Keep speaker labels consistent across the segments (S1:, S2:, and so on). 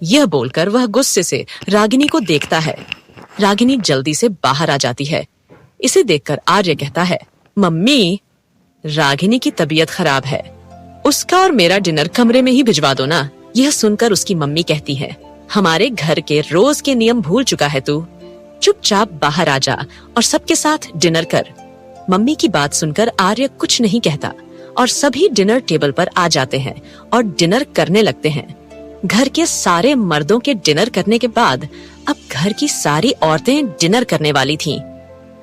S1: यह बोलकर वह गुस्से से रागिनी को देखता है। रागिनी जल्दी से बाहर आ जाती है। इसे देखकर आर्य कहता है, मम्मी, रागिनी की तबीयत खराब है, उसका और मेरा डिनर कमरे में ही भिजवा दो ना। यह सुनकर उसकी मम्मी कहती है, हमारे घर के रोज के नियम भूल चुका है तू, चुपचाप बाहर आ जा और सबके साथ डिनर कर। मम्मी की बात सुनकर आर्य कुछ नहीं कहता और सभी डिनर टेबल पर आ जाते हैं और डिनर करने लगते हैं। घर के सारे मर्दों के डिनर करने के बाद अब घर की सारी औरतें डिनर करने वाली थीं।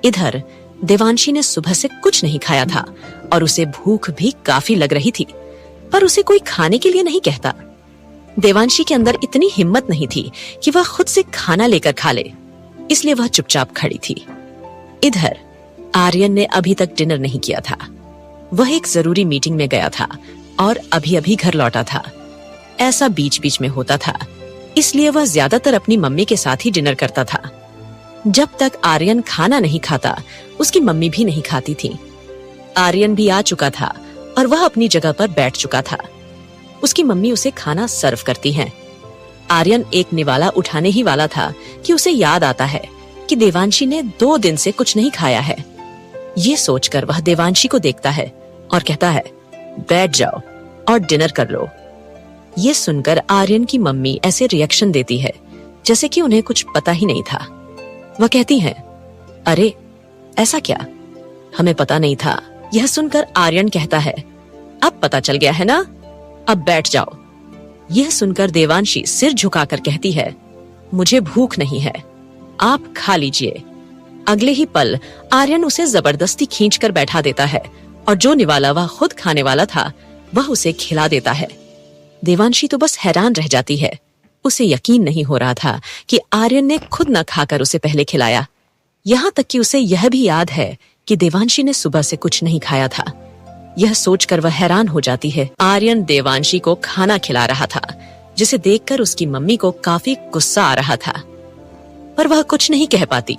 S1: इधर देवांशी ने सुबह से कुछ नहीं खाया था और उसे भूख भी काफी लग रही थी, पर उसे कोई खाने के लिए नहीं कहता। देवांशी के अंदर इतनी हिम्मत नहीं थी कि वह खुद से खाना लेकर खा ले, इसलिए वह चुपचाप खड़ी थी। इधर आर्यन ने अभी तक डिनर नहीं किया था। वह एक जरूरी मीटिंग में गया था और अभी अभी घर लौटा था। ऐसा बीच बीच में होता था, इसलिए वह ज्यादातर अपनी मम्मी के साथ ही डिनर करता था। जब तक आर्यन खाना नहीं खाता, उसकी मम्मी भी नहीं खाती थी। आर्यन भी आ चुका था और वह अपनी जगह पर बैठ चुका था। उसकी मम्मी उसे खाना सर्व करती हैं। आर्यन एक निवाला उठाने ही वाला था कि उसे याद आता है कि देवांशी ने 2 दिन से कुछ नहीं खाया है। ये सोचकर वह देवांशी को देखता है और कहता है, बैठ जाओ और डिनर कर लो। ये सुनकर आर्यन की मम्मी ऐसे रिएक्शन देती है जैसे कि उन्हें कुछ पता ही नहीं था। वह कहती हैं, अरे ऐसा क्या, हमें पता नहीं था। यह सुनकर आर्यन कहता है, अब पता चल गया है ना, अब बैठ जाओ। यह सुनकर देवांशी सिर झुकाकर कहती है, मुझे भूख नहीं है, आप खा लीजिए। अगले ही पल आर्यन उसे जबरदस्ती खींचकर बैठा देता है और जो निवाला वह खुद खाने वाला था वह उसे खिला देता है। देवांशी तो बस हैरान रह जाती है। उसे यकीन नहीं हो रहा था कि आर्यन ने खुद न खाकर उसे पहले खिलाया। यहाँ तक कि उसे यह भी याद है कि देवांशी ने सुबह से कुछ नहीं खाया था। यह सोचकर वह हैरान हो जाती है। आर्यन देवांशी को खाना खिला रहा था, जिसे देखकर उसकी मम्मी को काफी गुस्सा आ रहा था, पर वह कुछ नहीं कह पाती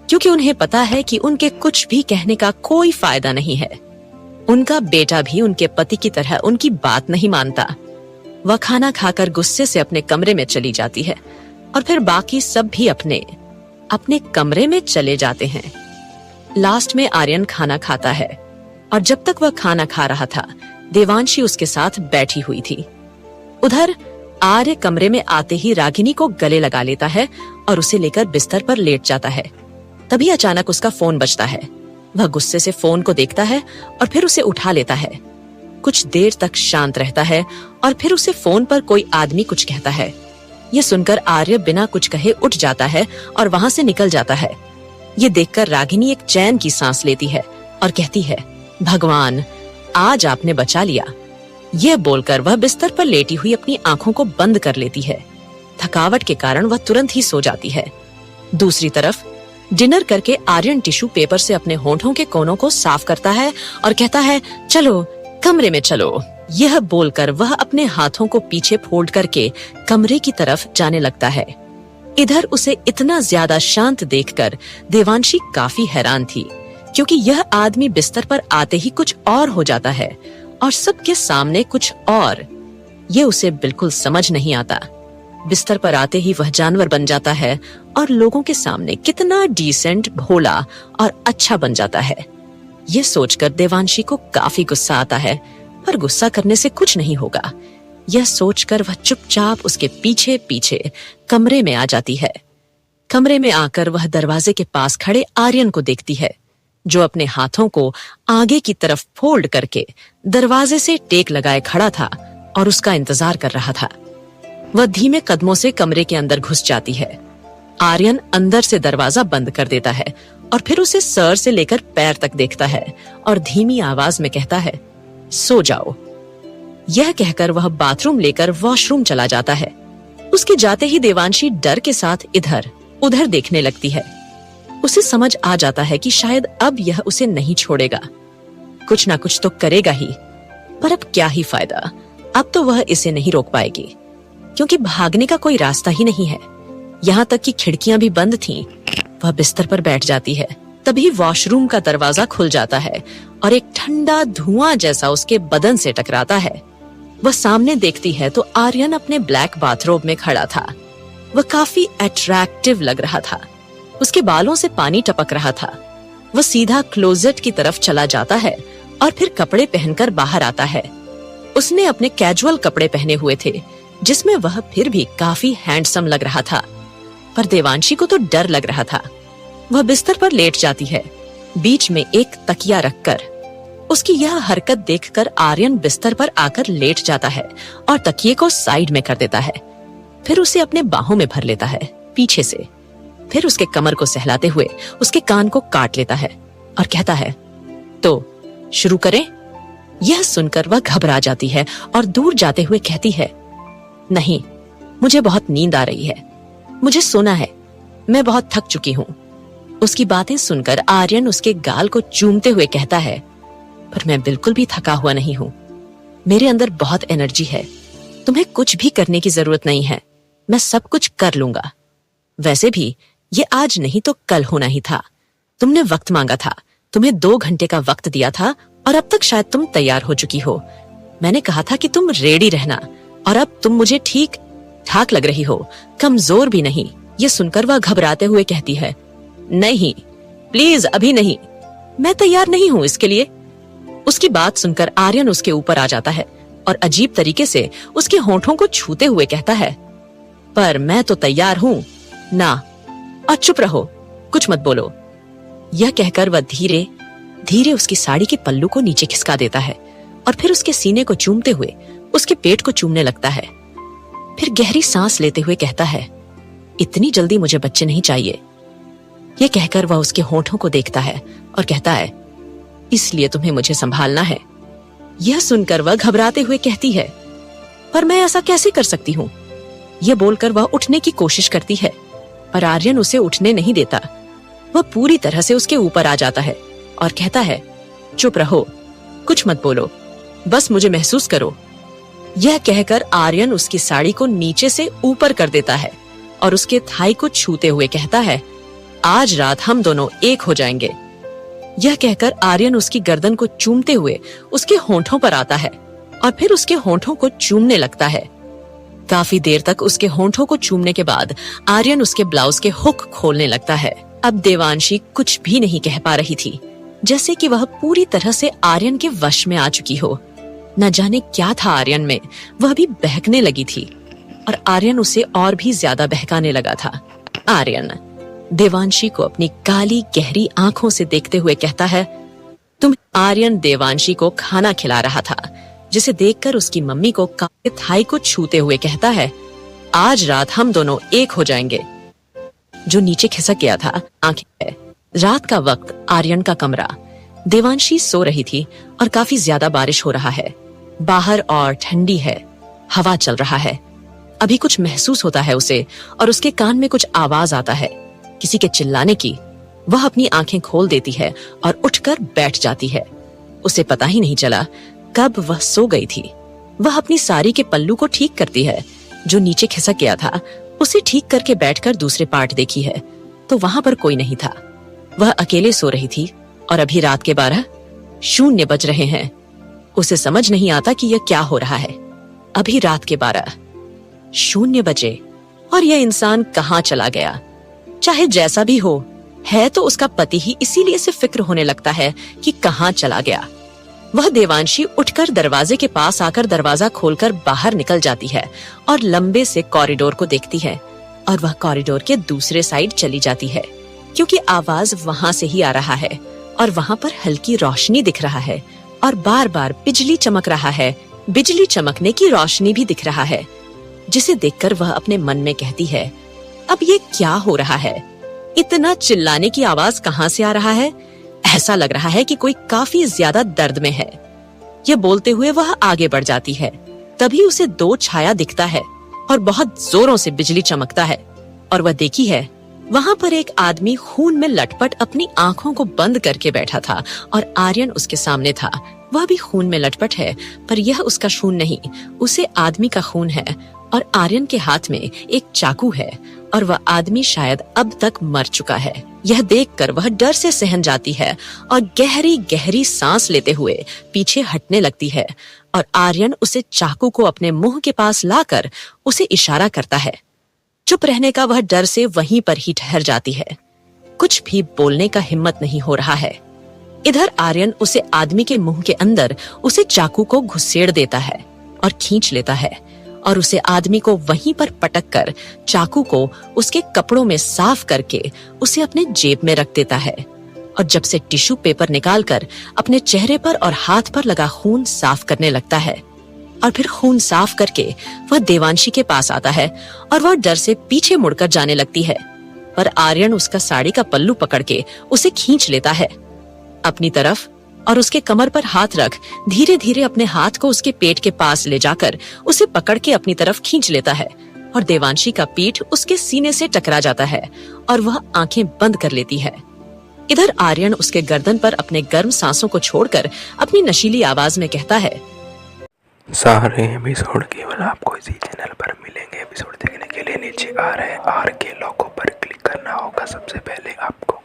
S1: क्योंकि उन्हें पता है कि उनके कुछ भी कहने का कोई फायदा नहीं है। उनका बेटा भी उनके पति की तरह उनकी बात नहीं मानता। वह खाना खाकर गुस्से से अपने कमरे में चली जाती है और फिर बाकी सब भी अपने अपने कमरे में चले जाते हैं। लास्ट में आर्यन खाना खाता है और जब तक वह खाना खा रहा था, देवांशी उसके साथ बैठी हुई थी। उधर आर्य कमरे में आते ही रागिनी को गले लगा लेता है और उसे लेकर बिस्तर पर लेट जाता है। तभी अचानक उसका फोन बजता है। वह गुस्से से फोन को देखता है और फिर उसे उठा लेता है। कुछ देर तक शांत रहता है और फिर उसे फोन पर कोई आदमी कुछ कहता है। यह सुनकर आर्य बिना कुछ कहे उठ जाता है और वहां से निकल जाता है। ये देखकर रागिनी एक चैन की सांस लेती है और कहती है, भगवान, आज आपने बचा लिया। यह बोलकर वह बिस्तर पर लेटी हुई अपनी आंखों को बंद कर लेती है। थकावट के कारण वह तुरंत ही सो जाती है। दूसरी तरफ डिनर करके आर्यन टिश्यू पेपर से अपने होंठों के कोनों को साफ करता है और कहता है, चलो कमरे में चलो। यह बोलकर वह अपने हाथों को पीछे फोल्ड करके कमरे की तरफ जाने लगता है। इधर उसे इतना ज्यादा शांत देखकर देवांशी काफी हैरान थी, क्योंकि यह आदमी बिस्तर पर आते ही कुछ और हो जाता है और सबके सामने कुछ और। ये उसे बिल्कुल समझ नहीं आता। बिस्तर पर आते ही वह जानवर बन जाता है और लोगों के सामने कितना डिसेंट, भोला और अच्छा बन जाता है। ये सोचकर देवांशी को काफी गुस्सा आता है, पर गुस्सा करने से कुछ नहीं होगा। यह सोचकर वह चुपचाप उसके पीछे पीछे कमरे में आ जाती है। कमरे में आकर वह दरवाजे के पास खड़े आर्यन को देखती है, जो अपने हाथों को आगे की तरफ फोल्ड करके दरवाजे से टेक लगाए खड़ा था और उसका इंतजार कर रहा था। वह धीमे कदमों से कमरे के अंदर घुस जाती है। आर्यन अंदर से दरवाजा बंद कर देता है और फिर उसे सर से लेकर पैर तक देखता है और धीमी आवाज में कहता है, सो जाओ। यह कहकर वह बाथरूम लेकर वॉशरूम चला जाता है। उसके जाते ही देवांशी डर के साथ इधर उधर देखने लगती है। उसे समझ आ जाता है कि शायद अब यह उसे नहीं छोड़ेगा, कुछ ना कुछ तो करेगा ही, पर अब क्या ही फायदा। अब तो वह इसे नहीं रोक पाएगी, क्योंकि भागने का कोई रास्ता ही नहीं है। यहाँ तक कि खिड़कियां भी बंद थीं। वह बिस्तर पर बैठ जाती है। तभी वॉशरूम का दरवाजा खुल जाता है और एक ठंडा धुआं जैसा उसके बदन से टकराता है। वह सामने देखती है तो आर्यन अपने ब्लैक बाथरोब में खड़ा था। वह काफी अट्रैक्टिव लग रहा था। उसके बालों से पानी टपक रहा था। वह सीधा क्लोजेट की तरफ चला जाता है और फिर कपड़े पहनकर बाहर आता है। उसने अपने कैजुअल कपड़े पहने हुए थे, जिसमें वह फिर भी काफी हैंडसम लग रहा था। पर देवांशी को तो डर लग रहा था। वह बिस्तर पर लेट जाती है, बीच में एक तकिया रखकर। उसकी यह हरकत देखकर आर्यन बिस्तर पर आकर लेट जाता है और तकिए को साइड में कर देता है। फिर उसे अपने बाहों में भर लेता है पीछे से। फिर उसके कमर को सहलाते हुए उसके कान को काट लेता है और कहता है, तो शुरू करें? यह सुनकर वह घबरा जाती है और दूर जाते हुए कहती है, नहीं, मुझे बहुत नींद आ रही है, मुझे सोना है, मैं बहुत थक चुकी हूँ। उसकी बातें सुनकर आर्यन उसके गाल को चूमते हुए कहता है, पर मैं बिल्कुल भी थका हुआ नहीं हूँ। मेरे अंदर बहुत एनर्जी है। तुम्हें कुछ भी करने की जरूरत नहीं है, मैं सब कुछ कर लूंगा। वैसे भी ये आज नहीं तो कल होना ही था। तुमने वक्त मांगा था, तुम्हें 2 घंटे का वक्त दिया था और अब तक शायद तुम तैयार हो चुकी हो। मैंने कहा था कि तुम रेडी रहना और अब तुम मुझे ठीक ठाक लग रही हो, कमजोर भी नहीं। ये सुनकर वह घबराते हुए कहती है, नहीं, प्लीज अभी नहीं, मैं तैयार नहीं हूँ इसके लिए। उसकी बात सुनकर आर्यन उसके ऊपर आ जाता है और अजीब तरीके से उसके होंठों को छूते हुए कहता है, पर मैं तो तैयार हूँ ना, और चुप रहो, कुछ मत बोलो। यह कहकर वह धीरे धीरे उसकी साड़ी के पल्लू को नीचे खिसका देता है और फिर उसके सीने को चूमते हुए उसके पेट को चूमने लगता है। फिर गहरी सांस लेते हुए कहता है, इतनी जल्दी मुझे बच्चे नहीं चाहिए। यह कहकर वह उसके होंठों को देखता है और कहता है, इसलिए तुम्हें मुझे संभालना है। यह सुनकर वह घबराते हुए कहती है, पर मैं ऐसा कैसे कर सकती हूँ? यह बोलकर वह उठने की कोशिश करती है, पर आर्यन उसे उठने नहीं देता। वह पूरी तरह से उसके ऊपर आ जाता है और कहता है, चुप रहो, कुछ मत बोलो, बस मुझे महसूस करो। यह कहकर आर्यन उसकी साड़ी को नीचे से ऊपर कर देता है और उसके थाई को छूते हुए कहता है, आज रात हम दोनों एक हो जाएंगे। यह कहकर आर्यन उसकी गर्दन को चूमते हुए उसके होंठों पर आता है और फिर उसके होंठों को चूमने लगता है। काफी देर तक उसके होंठों को चूमने के बाद आर्यन उसके ब्लाउज के हुक खोलने लगता है। अब देवांशी कुछ भी नहीं कह पा रही थी, जैसे कि वह पूरी तरह से आर्यन के वश में आ चुकी हो। न जाने क्या था आर्यन में, वह भी बहकने लगी थी और आर्यन उसे और भी ज्यादा बहकाने लगा था। आर्यन देवांशी को अपनी काली गहरी आंखों से देखते हुए कहता है, आर्यन देवांशी को खाना खिला रहा था, जिसे देखकर उसकी मम्मी को काले थाई को छूते हुए कहता है, आज रात हम दोनों एक हो जाएंगे। जो नीचे खिसक गया था आंखें है। रात का वक्त, आर्यन का कमरा। देवांशी सो रही थी और काफी ज्यादा बारिश हो रहा है। बाहर और ठंडी है, हवा चल रहा है। अभी कुछ महसूस होता है उसे और उसके कान में कुछ आवाज आता है, किसी के चिल्लाने की। वह अपनी आंखें खोल देती है और उठकर बैठ जाती है। उसे पता ही नहीं चला कब वह सो गई थी। वह अपनी साड़ी के पल्लू को ठीक करती है, जो नीचे खिसक गया था। उसे ठीक करके बैठकर दूसरे पार्ट देखी है तो वहां पर कोई नहीं था। वह अकेले सो रही थी और अभी रात के 12:00 बज रहे हैं। उसे समझ नहीं आता कि यह क्या हो रहा है। अभी रात के 12:00 बजे और यह इंसान कहाँ चला गया? चाहे जैसा भी हो, है तो उसका पति ही, इसीलिए इसे फिक्र होने लगता है कि कहाँ चला गया। वह देवांशी उठकर दरवाजे के पास आकर दरवाजा खोलकर बाहर निकल जाती है और लंबे से कॉरिडोर को देखती है और वह कॉरिडोर के दूसरे साइड चली जाती है, क्योंकि आवाज वहां से ही आ रहा है और वहां पर हल्की रोशनी दिख रहा है और बार बार बिजली चमक रहा है। बिजली चमकने की रोशनी भी दिख रहा है, जिसे देखकर वह अपने मन में कहती है, अब ये क्या हो रहा है? इतना चिल्लाने की आवाज कहाँ से आ रहा है? ऐसा लग रहा है कि कोई काफी ज्यादा दर्द में है। यह बोलते हुए वह आगे बढ़ जाती है। तभी उसे 2 छाया दिखता है और बहुत जोरों से बिजली चमकता है और वह देखी है वहां पर एक आदमी खून में लटपट अपनी आंखों को बंद करके बैठा था और आर्यन उसके सामने था। वह भी खून में लटपट है, पर यह उसका खून नहीं, उसे आदमी का खून है और आर्यन के हाथ में एक चाकू है और वह आदमी शायद अब तक मर चुका है। यह देखकर वह डर से सहम जाती है और गहरी गहरी सांस लेते हुए पीछे हटने लगती है और आर्यन उसे चाकू को अपने मुंह के पास लाकर उसे इशारा करता है। चुप रहने का वह डर से वहीं पर ही ठहर जाती है। कुछ भी बोलने का हिम्मत नहीं हो रहा है। इधर आर्यन उसे आदमी के मुंह के अंदर उसे चाकू को घुसेड़ देता है और खींच लेता है और उसे आदमी को वहीं पर पटक कर चाकू को उसके कपड़ों में साफ करके उसे अपने जेब में रख देता है और जब से टिश्यू पेपर निकालकर अपने चेहरे पर और हाथ पर लगा खून साफ करने लगता है और फिर खून साफ करके वह देवांशी के पास आता है और वह डर से पीछे मुड़कर जाने लगती है, पर आर्यन उसका साड़ी का पल्लू पकड़ के उसे खींच लेता है अपनी तरफ और उसके कमर पर हाथ रख धीरे धीरे अपने हाथ को उसके पेट के पास ले जाकर उसे पकड़ के अपनी तरफ खींच लेता है और देवांशी का पीठ उसके सीने से टकरा जाता है और वह आंखें बंद कर लेती है। इधर आर्यन उसके गर्दन पर अपने गर्म सांसों को छोड़कर अपनी नशीली आवाज में कहता है,
S2: सारे एपिसोड केवल आपको इसी चैनल पर मिलेंगे। एपिसोड देखने के लिए नीचे आ रहे आर के लोगों पर क्लिक करना होगा सबसे पहले आपको।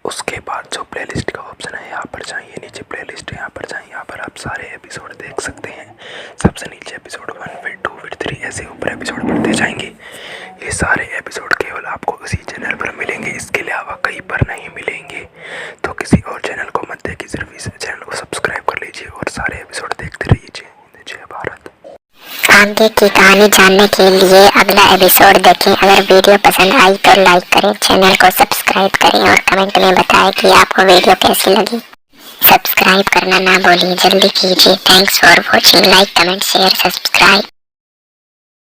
S2: उसके बाद जो प्लेलिस्ट का ऑप्शन है यहाँ पर जाइए, नीचे प्लेलिस्ट है यहाँ पर जाइए, यहाँ पर आप सारे एपिसोड देख सकते हैं। सबसे नीचे एपिसोड 1 फिर 2 फिर 3 ऐसे ऊपर एपिसोड बढ़ते जाएंगे। ये सारे एपिसोड केवल आपको इसी चैनल पर मिलेंगे, इसके अलावा कहीं पर नहीं मिलेंगे। तो किसी और चैनल को मत देखिए, सिर्फ इस चैनल को सब्सक्राइब कर लीजिए और सारे एपिसोड देखते रहिए। जय भारत।
S3: आगे की कहानी जानने के लिए अगला एपिसोड देखें। अगर वीडियो पसंद आई तो लाइक करें, चैनल को सब्सक्राइब करें और कमेंट में बताएं कि आपको वीडियो कैसी लगी। सब्सक्राइब करना ना भूलिए, जल्दी कीजिए। Thanks for watching. Like, comment, share, subscribe.